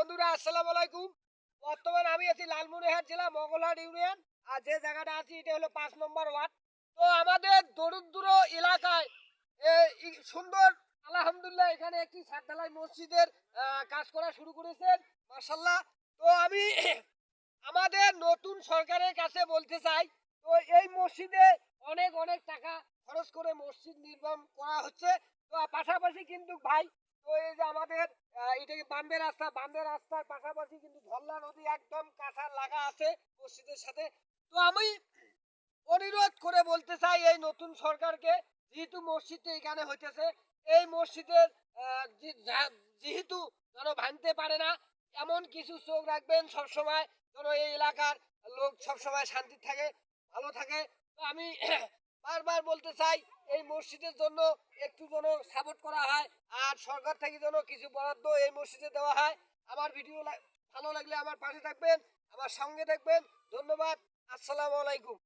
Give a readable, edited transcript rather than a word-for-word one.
বন্ধুরা আসসালামু আলাইকুম। বর্তমানে আমি আছি লালমনিরহাট জেলা মঙ্গলহাট ইউনিয়ন। আর যে জায়গাটা আছি এটা হলো ৫ নম্বর ওয়ার্ড। তো আমাদের দরিদ্র এলাকায় সুন্দর আলহামদুলিল্লাহ এখানে একটি ছাদঢালাই মসজিদের কাজ করা শুরু করেছেন। মাশাআল্লাহ। তো আমি আমাদের নতুন সরকারের কাছে বলতে চাই, তো এই মসজিদে অনেক অনেক টাকা খরচ করে মসজিদ নির্মাণ করা হচ্ছে। তো পাশাপাশি কিন্তু ভাই, তো এই যে আমাদের এটা কি বাম্বে রাস্তার পাশাপাশি কিন্তু ধল্লা নদী একদম কাঁচা লাগা আছে মসজিদের সাথে। তো আমি অনুরোধ করে বলতে চাই এই নতুন সরকারকে, যেহেতু মসজিদটা এখানে হইতেছে, এই মসজিদের যেহেতু যেন ভাঙতে পারে না এমন কিছু চোখ রাখবেন সবসময়, যেন এই এলাকার লোক সবসময় শান্তি থাকে, ভালো থাকে। তো আমি বারবার বলতে চাই এই মসজিদের জন্য একটু যেন সাপোর্ট করা হয়, আর সরকার থেকে যেন কিছু বরাদ্দ এই মসজিদে দেওয়া হয়। আমার ভিডিও ভালো লাগলে আমার পাশে থাকবেন, আমার সঙ্গে থাকবেন। ধন্যবাদ। আসসালামু আলাইকুম।